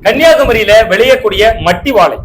கன்னியாகுமரியில விளையக்கூடிய மட்டி வாழை,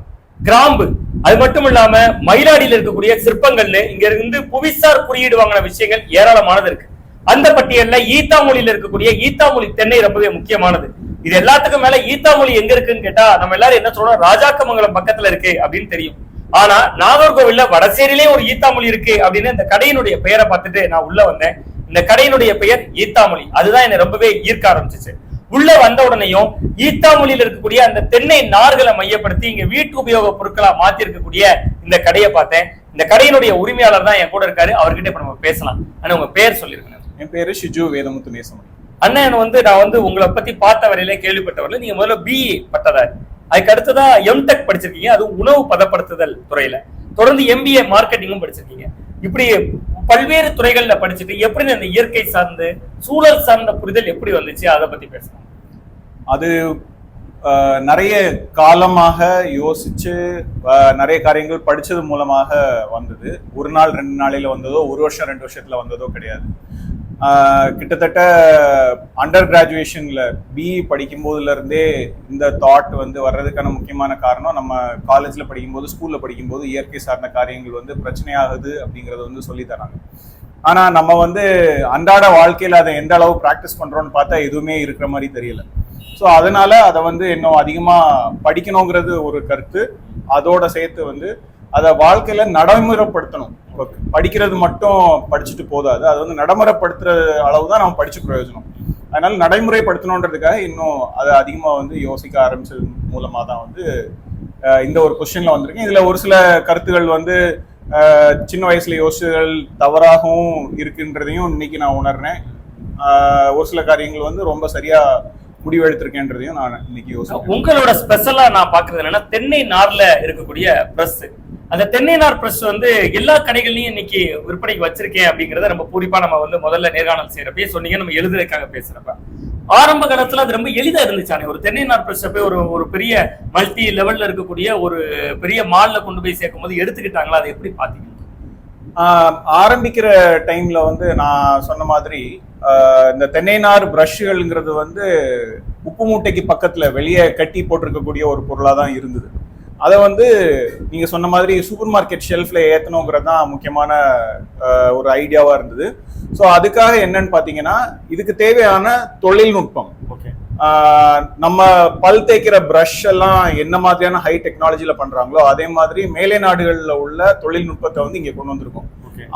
கிராம்பு, அது மட்டும் இல்லாம மயிலாடியில் இருக்கக்கூடிய சிற்பங்கள்னு இங்க இருந்து புவிசார் குறியீடு வாங்கின விஷயங்கள் ஏராளமானது இருக்கு. அந்த பட்டியல்ல ஈத்தாமொழியில இருக்கக்கூடிய ஈத்தாமொழி தென்னை ரொம்பவே முக்கியமானது. இது எல்லாத்துக்கும் மேல ஈத்தாமொழி எங்க இருக்குன்னு கேட்டா நம்ம எல்லாரும் என்ன சொல்றோம், ராஜாக்கமங்கலம் பக்கத்துல இருக்கு அப்படின்னு தெரியும். ஆனா நாகர்கோவில்ல வடசேரியிலே ஒரு ஈத்தாமொழி இருக்கு அப்படின்னு இந்த கடையினுடைய பெயரை பார்த்துட்டு நான் உள்ள வந்தேன். இந்த கடையினுடைய பெயர் ஈத்தாமொழி. அதுதான் என்ன ரொம்பவே ஈர்க்க ஆரம்பிச்சிச்சு. உள்ள வந்த உடனேயும் ஈத்தாமொழியில இருக்கக்கூடிய அந்த தென்னை நார்களை மையப்படுத்தி இங்க வீட்டு உபயோக பொருட்களா மாத்தி இருக்கக்கூடிய இந்த கடையை பார்த்தேன். இந்த கடையினுடைய உரிமையாளர் தான் என் கூட இருக்காரு. அவர்கிட்ட இப்ப நம்ம பேசலாம். ஆனா உங்க பேர் சொல்லிருக்கேன். என் பேரு ஷிஜு வேதமுத்து நேசமணி. அண்ணன் நான் உங்களை பத்தி பார்த்த வரையில கேள்விப்பட்டவர்கள் நீங்க முதல்ல பிஇ பட்டதாரி, அதுக்கு அடுத்ததான் எம்டெக் படிச்சிருக்கீங்க, அது உணவு பதப்படுத்துதல் துறையில. தொடர்ந்து எம்பிஏ மார்க்கெட்டிங்கும் படிச்சிருக்கீங்க. இப்படி பல்வேறு துறைகள்ல படிச்சுட்டு எப்படி அந்த இயற்கை சார்ந்து சூழல் சார்ந்த புரிதல் எப்படி வந்துச்சு, அதை பத்தி பேசலாம். அது நிறைய காலமாக யோசிச்சு நிறைய காரியங்கள் படிச்சது மூலமாக வந்தது. ஒரு நாள் 2 நாளையில வந்ததோ, ஒரு வருஷம் 2 வருஷத்துல வந்ததோ கிடையாது. கிட்டத்தட்ட அண்டர் கிராஜுவேஷன்ல பிஇ படிக்கும் போதுல இருந்தே இந்த தாட் வர்றதுக்கான முக்கியமான காரணம், நம்ம காலேஜ்ல படிக்கும்போது, ஸ்கூல்ல படிக்கும்போது இயற்கை சார்ந்த காரியங்கள் பிரச்சனையாகுது அப்படிங்கறத சொல்லி தராங்க. ஆனா நம்ம அன்றாட வாழ்க்கையில அதை எந்த அளவு பிராக்டிஸ் பண்றோம்னு பார்த்தா எதுவுமே இருக்கிற மாதிரி தெரியல. ஸோ அதனால அதை இன்னும் அதிகமா படிக்கணுங்கிறது ஒரு கருத்து. அதோட சேர்த்து அதை வாழ்க்கையில நடைமுறைப்படுத்தணும். படிக்கிறது மட்டும் படிச்சுட்டு போதாது, அது நடைமுறைப்படுத்துற அளவு தான் நம்ம படிச்சு பிரயோஜனம். அதனால நடைமுறைப்படுத்தணுன்றதுக்காக இன்னும் அதை அதிகமா யோசிக்க ஆரம்பிச்சது மூலமா தான் இந்த ஒரு கொஸ்டின்ல வந்திருக்கேன். இதுல ஒரு சில கருத்துகள் சின்ன வயசுல யோசிச்சுகள் தவறாகவும் இருக்குன்றதையும் இன்னைக்கு நான் உணர்றேன். ஒரு சில காரியங்கள் ரொம்ப சரியா முடிவெடுத்திருக்கேன்றதையும் நான் இன்னைக்கு யோசிக்கிறேன். உங்களோட ஸ்பெஷலா நான் பாக்குறது என்னன்னா, தென்னை நார்ல இருக்கக்கூடிய பிரஸ். அந்த தென்னை நார் பிரஸ் எல்லா கடைகள்லயும் இன்னைக்கு விற்பனைக்கு வச்சிருக்கேன் அப்படிங்கறத நம்ம பூரிப்பா நம்ம முதல்ல நேர்காணல் செய்யறப்பே சொன்னீங்க. நம்ம எழுதுறதுக்காக பேசுறப்ப ஆரம்ப காலத்துல அது ரொம்ப எளிதா இருந்துச்சானே, ஒரு தென்னை நார் பிரஸ் போய் ஒரு பெரிய மல்டி லெவல்ல இருக்கக்கூடிய ஒரு பெரிய மால்ல கொண்டு போய் சேர்க்கும் போது எடுத்துக்கிட்டாங்களா? அதை எப்படி பாத்தீங்க? ஆரம்பிக்கிற டைம்ல நான் சொன்ன மாதிரி இந்த தென்னை நார் பிரஷ்கள்ங்கிறது உப்பு மூட்டைக்கு பக்கத்துல வெளியே கட்டி போட்டிருக்கக்கூடிய ஒரு பொருளா தான் இருந்தது. அதை நீங்க சொன்ன மாதிரி சூப்பர் மார்க்கெட் ஷெல்ஃப்ல ஏத்தணுங்கிறது தான் முக்கியமான ஒரு ஐடியாவா இருந்தது. ஸோ அதுக்காக என்னன்னு பாத்தீங்கன்னா, இதுக்கு தேவையான தொழில்நுட்பம், நம்ம பல் தேய்க்கிற பிரஷ் எல்லாம் என்ன மாதிரியான ஹை டெக்னாலஜில பண்றாங்களோ அதே மாதிரி மேலை நாடுகள்ல உள்ள தொழில்நுட்பத்தை இங்க கொண்டு வந்திருக்கோம்.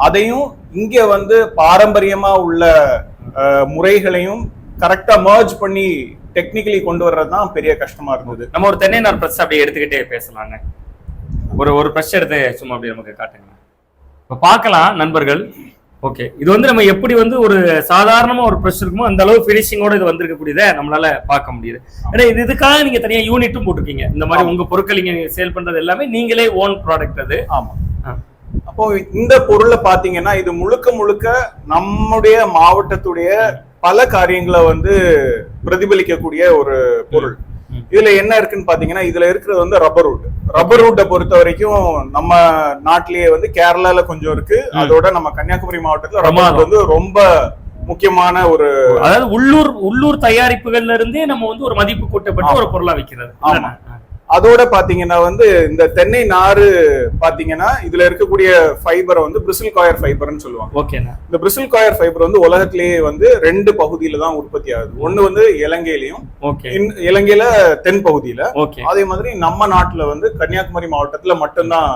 அதையும் இங்க பாரம்பரியமா உள்ள முறைகளையும் கரெக்டா மர்ஜ் பண்ணி டெக்னிக்கலி கொண்டு வர்றதுதான் பெரிய கஷ்டமா இருந்தது. நம்ம ஒரு தென்னை நார் பிரஷ் அப்படியே எடுத்துக்கிட்டே பேசலாங்க. ஒரு பிரஷ் எடுத்து சும்மா அப்படியே நமக்கு காட்டுங்க, இப்ப பார்க்கலாம் நண்பர்கள். ஓகே, இது நம்ம எப்படி ஒரு சாதாரணமா ஒரு பிரஷ் இருக்குமோ அந்த அளவு பினிஷிங்கோட இது வந்திருக்கக்கூடியதை நம்மளால பார்க்க முடியுது. ஏன்னா இதுக்காக நீங்க தனியா யூனிட்டும் போட்டிருக்கீங்க. இந்த மாதிரி உங்க பொருட்கள் நீங்க சேல் பண்றது எல்லாமே நீங்களே ஓன் ப்ராடக்ட் அது. ஆமா. அப்போ இந்த பொருளை பாத்தீங்கன்னா இது முழுக்க முழுக்க நம்முடைய மாவட்டத்துடைய பல காரியங்களை பிரதிபலிக்கக்கூடிய ஒரு பொருள். இதுல என்ன இருக்குன்னு பாத்தீங்கன்னா, இதுல இருக்கிறது ரப்பர் வுட்டை பொறுத்த வரைக்கும் நம்ம நாட்டிலேயே கேரளால கொஞ்சம் இருக்கு. அதோட நம்ம கன்னியாகுமரி மாவட்டத்துல ரப்பர் ரொம்ப முக்கியமான ஒரு, அதாவது உள்ளூர் தயாரிப்புகள்ல இருந்தே நம்ம ஒரு மதிப்பு கூட்டப்பட்டு ஒரு பொருளா வைக்கிறது. ஆமா. அதோட பாத்தீங்கன்னா இந்த தென்னை நாறு பாத்தீங்கன்னா இதுல இருக்கக்கூடிய ஃபைபரை பிரிசில் காயர் ஃபைபர்னு சொல்லுவாங்க. ஓகேண்ணா. இந்த பிரிசில் காயர் ஃபைபர் உலகத்திலேயே 2 பகுதியில தான் உற்பத்தி ஆகுது. ஒண்ணு இலங்கையிலயும், இலங்கையில தென் பகுதியில. அதே மாதிரி நம்ம நாட்டுல கன்னியாகுமரி மாவட்டத்துல மட்டும்தான்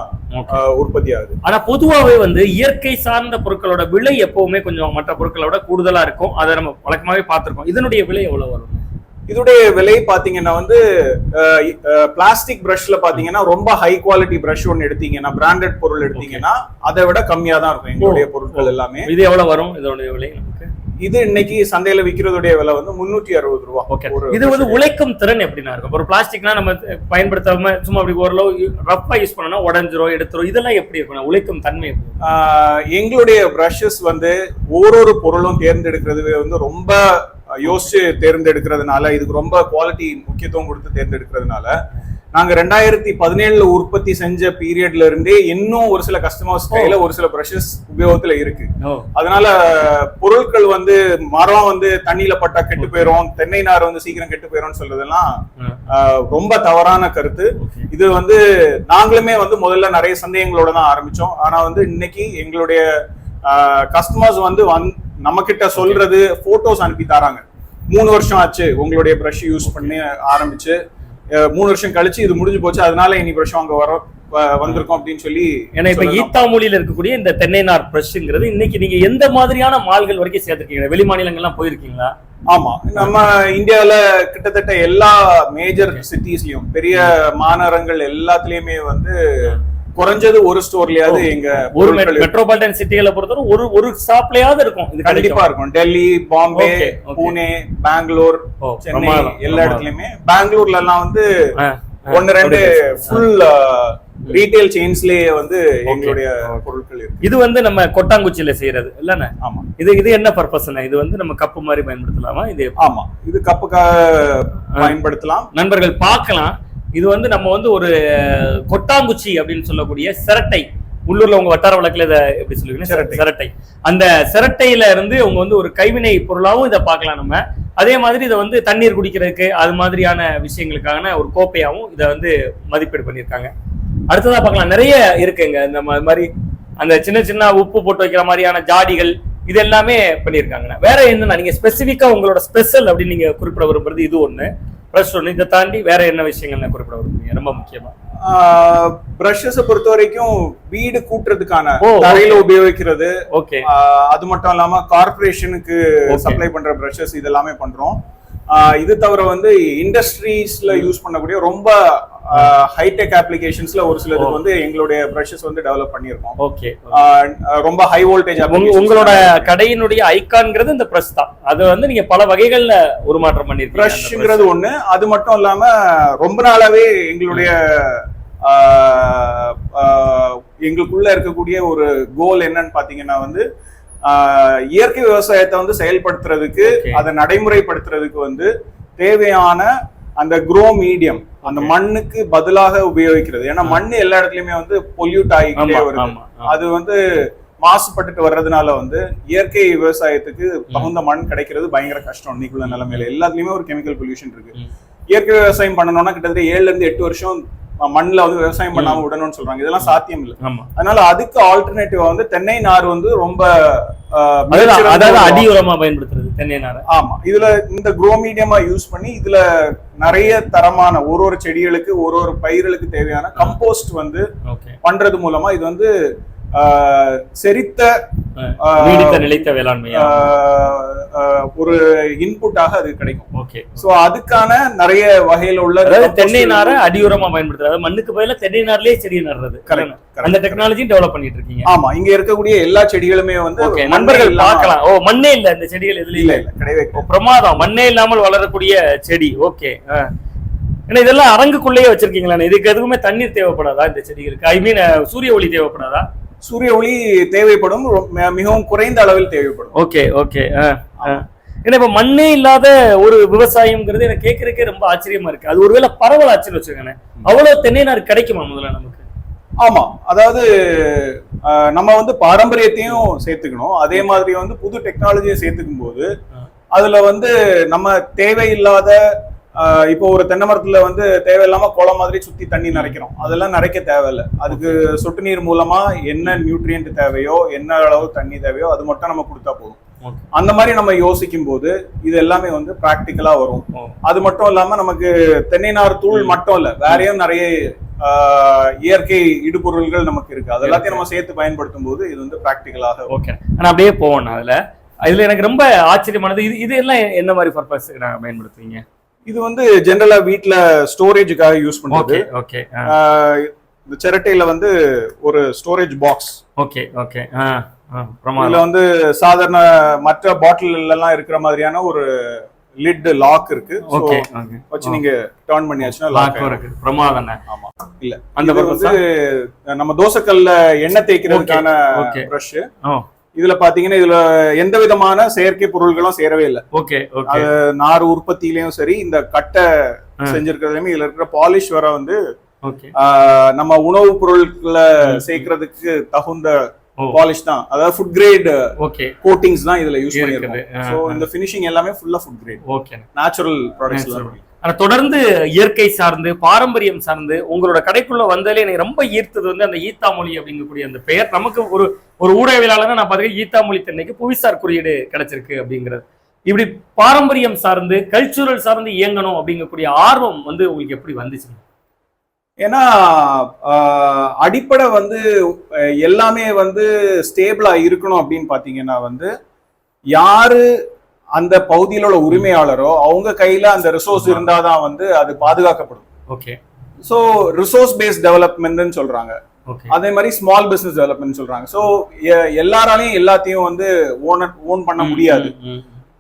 உற்பத்தி ஆகுது. ஆனா பொதுவாகவே இயற்கை சார்ந்த பொருட்களோட விலை எப்பவுமே கொஞ்சம் மற்ற பொருட்களோட கூடுதலா இருக்கும். அதை நம்ம வழக்கமாவே பார்த்திருக்கோம். இதனுடைய விலை எவ்வளவு வரும்? இதோடைய விலை பாத்தீங்கன்னா பிளாஸ்டிக் பிரஷ்ல பாத்தீங்கன்னா ரொம்ப ஹை குவாலிட்டி பிரஷ் ஒன்னு எடுத்தீங்கன்னா, பிராண்டட் பொருள் எடுத்தீங்கன்னா அதை விட கம்மியா தான் இருக்கும் எங்களுடைய பொருட்கள் எல்லாமே. இது எவ்வளவு வரும் இதோட விலை நமக்கு? இது இன்னைக்கு சந்தையில விக்கிறதுடைய விலை 360 ரூபாய். இது உழைக்கும் திறன் எப்படின்னா இருக்கும்? ஒரு பிளாஸ்டிக்னா நம்ம பயன்படுத்தாம சும்மா அப்படி ஓரளவு ரஃபா யூஸ் பண்ணா உடஞ்சிரும், எடுத்துரும். இதெல்லாம் எப்படி இருக்கும்? உழைக்கும் தன்மை எங்களுடைய பிரஷஸ் ஒவ்வொரு பொருளும் தேர்ந்தெடுக்கிறது ரொம்ப யோசிச்சு தேர்ந்தெடுக்கிறதுனால, இதுக்கு ரொம்ப குவாலிட்டி முக்கியத்துவம் கொடுத்து தேர்ந்தெடுக்கிறதுனால நாங்க 2017 உற்பத்தி செஞ்ச பீரியட்ல இருந்தே இன்னும் ஒரு சில கஸ்டமர்ஸ் கையில ஒரு சில பிரஷஸ் உபயோகத்துல இருக்கு. அதனால பொருட்கள் வந்து மரம் வந்து தண்ணியில பட்டா கெட்டு போயிரும், தென்னை நார் வந்து சீக்கிரம் கெட்டு போயிரும் சொல்றதெல்லாம் ரொம்ப தவறான கருத்து. இது வந்து நாங்களுமே வந்து முதல்ல நிறைய சந்தேகங்களோட தான் ஆரம்பிச்சோம். ஆனா வந்து இன்னைக்கு எங்களுடைய கஸ்டமர்ஸ் வந்து நம்ம கிட்ட சொல்றது போட்டோஸ் அனுப்பி தராங்க. 3 வருஷம் ஆச்சு உங்களுடைய பிரஷ் யூஸ் பண்ணி ஆரம்பிச்சு, 3 வருஷம் கழிச்சு இது முடிஞ்சு போச்சு, அதனால இனி பிரஷ் அங்க வந்திருக்கோம் அப்படின்னு சொல்லி. ஏன்னா இப்ப ஈத்தாமொழியில இருக்கக்கூடிய இந்த தென்னை நார் பிரஷ்ங்கிறது இன்னைக்கு நீங்க எந்த மாதிரியான மால்கள் வரைக்கும் சேர்த்திருக்கீங்க? வெளி மாநிலங்கள்லாம் போயிருக்கீங்களா? ஆமா, நம்ம இந்தியாவில கிட்டத்தட்ட எல்லா மேஜர் சிட்டிஸ்லயும் பெரிய மாநகரங்கள் எல்லாத்துலயுமே வந்து குறைஞ்சது ஒரு ஸ்டோர்லயாவது எங்க ஒரு மெட்ரோபாலிட்டன் சிட்டிகளை பொறுத்தவரை ஒரு ஷாப்லயாவது இருக்கும். இது கண்டிப்பா இருக்கும். டெல்லி, பாம்பே, புனே, பெங்களூர், சென்னை எல்லா இடத்துலயுமே. பெங்களூர்ல எல்லாம் வந்து 1-2 ஃபுல் ரீட்டைல் செயின்ஸ்லயே வந்து எங்களுடைய பொருட்கள் இருக்கு. இது வந்து நம்ம கொட்டாங்குச்சியில செய்யறது இல்லன்னா? ஆமா. இது என்ன பர்பஸ்னா? இது வந்து நம்ம கப்பு மாதிரி பயன்படுத்தலாமா? இது ஆமா, இது கப்புக்காக பயன்படுத்தலாம். நண்பர்கள் பார்க்கலாம். இது வந்து நம்ம வந்து ஒரு கொட்டாங்குச்சி அப்படின்னு சொல்லக்கூடிய சிரட்டை, உள்ளூர்ல உங்க வட்டார வழக்குல இதை எப்படி சொல்லுவீங்க? சிரட்டை. அந்த சிரட்டையில இருந்து உங்க வந்து ஒரு கைவினை பொருளாவும் இதை பார்க்கலாம் நம்ம. அதே மாதிரி இதை வந்து தண்ணீர் குடிக்கிறதுக்கு அது மாதிரியான விஷயங்களுக்கான ஒரு கோப்பையாவும் இதை வந்து மதிப்பீடு பண்ணியிருக்காங்க. அடுத்ததா பார்க்கலாம், நிறைய இருக்குங்க இந்த மாதிரி அந்த சின்ன சின்ன உப்பு போட்டு வைக்கிற மாதிரியான ஜாடிகள், இது எல்லாமே பண்ணியிருக்காங்க. வேற என்னன்னா நீங்க ஸ்பெசிபிக்கா உங்களோட ஸ்பெஷல் அப்படின்னு நீங்க குறிப்பிட விரும்புறது இது ஒண்ணு. இதை தாண்டி வேற என்ன விஷயங்கள் குறிப்பிட விரும்புறீங்க ரொம்ப முக்கியமா? பிரஷஸ் பொறுத்த வரைக்கும் வீடு கூட்டுறதுக்கான தரையில உபயோகிக்கிறது. ஓகே. அது மட்டும் இல்லாம கார்பரேஷனுக்கு சப்ளை பண்ற பிரஷஸ் இதெல்லாமே பண்றோம். இது தவிர வந்து இண்டஸ்ட்ரீஸ்ல யூஸ் பண்ணக்கூடிய ரொம்ப ஹைடெக் அப்ளிகேஷன்ஸ்ல ஒரு சிலதுக்கு வந்து எங்களுடைய பிரஷஸ் வந்து டெவலப் பண்ணியிருக்கோம். ஓகே. ரொம்ப ஹை வோல்டேஜ். உங்களோட கடையினுடைய ஐகான்ங்கிறது இந்த பிரஷ் தான். அது வந்து நீங்க பல வகைகள்ல உருமாற்றம் பண்ணிருக்கீங்க. பிரஷ்ங்கிறது ஒண்ணு. அது மட்டும் இல்லாம ரொம்ப நாளாவே எங்களுடைய எங்களுக்குள்ள இருக்கக்கூடிய ஒரு கோல் என்னன்னு பாத்தீங்கன்னா வந்து இயற்கை விவசாயத்தை வந்து செயல்படுத்துறதுக்கு, அதை நடைமுறைப்படுத்துறதுக்கு வந்து தேவையான அந்த க்ரோ மீடியம், அந்த மண்ணுக்கு பதிலாக உபயோகிக்கிறது. ஏன்னா மண்ணு எல்லா இடத்துலயுமே வந்து பொல்யூட் ஆகிட்டே வருது. அது வந்து மாசுபட்டுட்டு வர்றதுனால வந்து இயற்கை விவசாயத்துக்கு தகுந்த மண் கிடைக்கிறது பயங்கர கஷ்டம். இன்னைக்குள்ள நிலைமையில எல்லாத்துலயுமே ஒரு கெமிக்கல் பொல்யூஷன் இருக்கு. இயற்கை விவசாயம் பண்ணணும்னா கிட்டத்தட்ட 7 இருந்து 8 வருஷம் மண்ணுல வந்து விவசாயம் பண்ணாம விடணும்னு சொல்றாங்க. இதெல்லாம் சாத்தியம் இல்லை. அதனால அதுக்கு ஆல்டர்னேட்டிவா வந்து தென்னை நார் வந்து ரொம்ப அடி உரமா பயன்படுத்துறது தென்னை நார். ஆமா, இதுல இந்த க்ரோ மீடியமா யூஸ் பண்ணி இதுல நிறைய தரமான ஒரு செடிகளுக்கு ஒரு பயிர்களுக்கு தேவையான கம்போஸ்ட் வந்து பண்றது மூலமா இது வந்து செரித்த நிலைத்த வேளாண்மையா ஒரு இன்புட்டாக அது கிடைக்கும். ஓகே. சோ அதுக்கான நிறைய வகையில உள்ள தென்னை நாரை அடியுரமா பயன்படுத்துறது, மண்ணுக்கு பதிலா தென்னை நார்லயே செடி நடுறது. அந்த டெக்னாலஜி டெவலப் பண்ணிட்டு இருக்கீங்க. ஆமா, இங்க இருக்கக்கூடிய எல்லா செடிகளுமே வந்து நண்பர்கள் பார்க்கலாம். மண்ணே இல்ல இந்த செடிகள் எதுல இல்ல கிடையவே. பிரமாதம், மண்ணே இல்லாமல் வளரக்கூடிய செடி. ஓகே. ஏன்னா இதெல்லாம் அரங்குக்குள்ளேயே வச்சிருக்கீங்களா? இதுக்கு எதுவுமே தண்ணீர் தேவைப்படாதா இந்த செடிகளுக்கு? ஐ மீன் சூரிய ஒளி தேவைப்படாதா? சூரிய ஒளி தேவைப்படும், மிகவும் குறைந்த அளவில் தேவைப்படும். Okay okay. ஏன்னா இப்ப மண்ணே இல்லாத ஒரு விவசாயம்ங்கிறது எனக்கு கேட்கறதுக்கே ரொம்ப ஆச்சரியமா இருக்கு. அது ஒருவேளை பரவலாச்சுன்னு வச்சுக்கோங்க, அவ்வளவு தென்னை நார் கிடைக்குமா முதல்ல நமக்கு? ஆமா, அதாவது நம்ம வந்து பாரம்பரியத்தையும் சேர்த்துக்கணும், அதே மாதிரி வந்து புது டெக்னாலஜியை சேர்த்துக்கும் போது அதுல வந்து நம்ம தேவையில்லாத இப்போ ஒரு தென்னை மரத்துல வந்து தேவையில்லாம குளம் மாதிரி சுத்தி தண்ணி நிறைக்கிறோம். அதெல்லாம் நிறைக்க தேவையில்லை. அதுக்கு சொட்டு நீர் மூலமா என்ன நியூட்ரியன்ட் தேவையோ, என்ன அளவு தண்ணி தேவையோ அது மட்டும் நம்ம கொடுத்தா போதும். அந்த மாதிரி நம்ம யோசிக்கும் போது இது எல்லாமே வந்து பிராக்டிக்கலா வரும். அது மட்டும் இல்லாம நமக்கு தென்னை நார் தூள் மட்டும் இல்ல, வேறையும் நிறைய இயற்கை இடுபொருள்கள் நமக்கு இருக்கு. அது எல்லாத்தையும் நம்ம சேர்த்து பயன்படுத்தும் போது இது வந்து பிராக்டிக்கலாக. ஓகே, ஆனா அப்படியே போவோம். இதுல எனக்கு ரொம்ப ஆச்சரியமானது, இது எல்லாம் என்ன மாதிரி பர்பஸ் பயன்படுத்துவீங்க? இது வந்து ஜெனரலா வீட்ல ஸ்டோரேஜுக்காக யூஸ் பண்றது. ஓகே. இந்த சிரட்டையில வந்து ஒரு ஸ்டோரேஜ் பாக்ஸ். Okay okay. இதுல வந்து சாதாரண மற்ற பாட்டில் எல்லாம் இருக்கிற மாதிரியான ஒரு லிட் லாக் இருக்கு. ஓகே. வச்சு நீங்க டர்ன் பண்ணியாச்சுன்னா லாக் இருக்கு. பிரமாதம். ஆமா, இல்ல அந்த வந்து நம்ம தோசைக்கல்ல எண்ணெய் தேய்க்கிறதுக்கான பிரஷ். இதுல பாத்தீங்கன்னா இதுல எந்த விதமான செயற்கை பொருள்களும் சேரவே இல்லை. ஓகே. நார் உற்பத்தியிலயும் சரி, இந்த கட்டை செஞ்சிருக்கிறதுலயுமே இதுல இருக்கிற பாலிஷ் வர வந்து ஓகே நம்ம உணவுப் பொருட்களை சேர்க்கறதுக்கு தகுந்த பாலிஷ் தான், அதாவது ஃபுட் கிரேட் ஓகே கோட்டிங்ஸ் தான் இதுல யூஸ் பண்ணிருக்கோம். சோ இந்த ஃபினிஷிங் எல்லாமே ஃபுல்லா food grade okay natural products தான். ஆனா தொடர்ந்து இயற்கை சார்ந்து பாரம்பரியம் சார்ந்து உங்களோட கடைக்குள்ள வந்தாலே எனக்கு ரொம்ப ஈர்த்தது வந்து அந்த ஈத்தாமொழி அப்படிங்கக்கூடிய அந்த பெயர். நமக்கு ஒரு ஒரு ஊடகவியலாளர் நான் பாத்தீங்கன்னா ஈத்தாமொழி தென்னைக்கு புவிசார் குறியீடு கிடைச்சிருக்கு அப்படிங்கிறது. இப்படி பாரம்பரியம் சார்ந்து கல்ச்சுரல் சார்ந்து இயங்கணும் அப்படிங்கக்கூடிய ஆர்வம் வந்து உங்களுக்கு எப்படி வந்துச்சு? ஏன்னா அடிப்படை வந்து எல்லாமே வந்து ஸ்டேபிளா இருக்கணும் அப்படின்னு பாத்தீங்கன்னா வந்து யாரு அந்த பகுதியில உள்ள உரிமையாளரோ அவங்க கையில அந்த ரிசோர்ஸ் இருந்தாதான் வந்து அது பாதுகாக்கப்படும். ஓகே சோ ரிசோர்ஸ் பேஸ்ட் டெவலப்மெண்ட்னு சொல்றாங்க, அதே மாதிரி ஸ்மால் பிசினஸ் டெவலப்மெண்ட் சொல்றாங்க. சோ எல்லாராலையும் எல்லாத்தையும் வந்து ஓன் பண்ண முடியாது.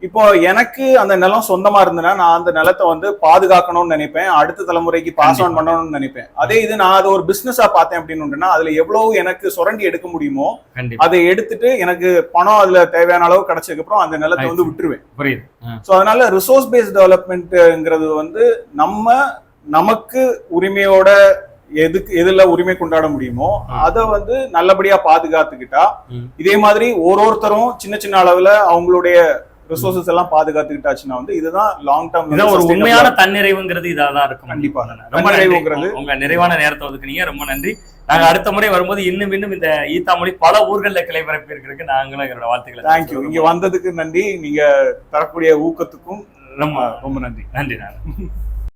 இப்போ எனக்கு அந்த நிலம் சொந்தமா இருந்ததுன்னா நான் அந்த நிலத்தை வந்து பாதுகாக்கணும்னு நினைப்பேன், அடுத்த தலைமுறைக்கு பாஸ் ஆன் பண்ணணும்னு நினைப்பேன். அதே இது நான் அதை ஒரு பிசினஸா பார்த்தேன் அப்படின்னு அதுல எவ்வளவு எனக்கு சுரண்டி எடுக்க முடியுமோ அதை எடுத்துட்டு எனக்கு பணம் அதுல தேவையான அளவு கிடைச்சதுக்கு அப்புறம் அந்த நிலத்தை வந்து விட்டுருவேன். சோ அதனால ரிசோர்ஸ் பேஸ்ட் டெவலப்மெண்ட்ங்கிறது வந்து நமக்கு உரிமையோட எதுல உரிமை கொண்டாட முடியுமோ அதை வந்து நல்லபடியா பாதுகாத்துக்கிட்டா, இதே மாதிரி ஒருத்தரும் சின்ன சின்ன அளவுல அவங்களுடைய ரிசோர்சஸ் எல்லாம் பாதுகாத்துக்கிட்டாச்சுன்னா வந்து இதுதான் லாங் டர்ம் ஒரு உண்மையான தன்னிறைவுங்கிறது இதாதான் இருக்கும். கண்டிப்பா ரொம்ப நிறைவுங்கிறது. உங்க நிறைவான நேரத்தை ஒதுக்குனீங்க, ரொம்ப நன்றி. நாங்க அடுத்த முறை வரும்போது இன்னும் இந்த ஈத்தாமொழி பல ஊர்களில் கிளை பரப்பி இருக்கிறதுக்கு நாங்களும் எங்களோட வாழ்த்துக்களை. தேங்க்யூ. இங்க வந்ததுக்கு நன்றி, நீங்க தரக்கூடிய ஊக்கத்துக்கும் ரொம்ப ரொம்ப நன்றி. நன்றி.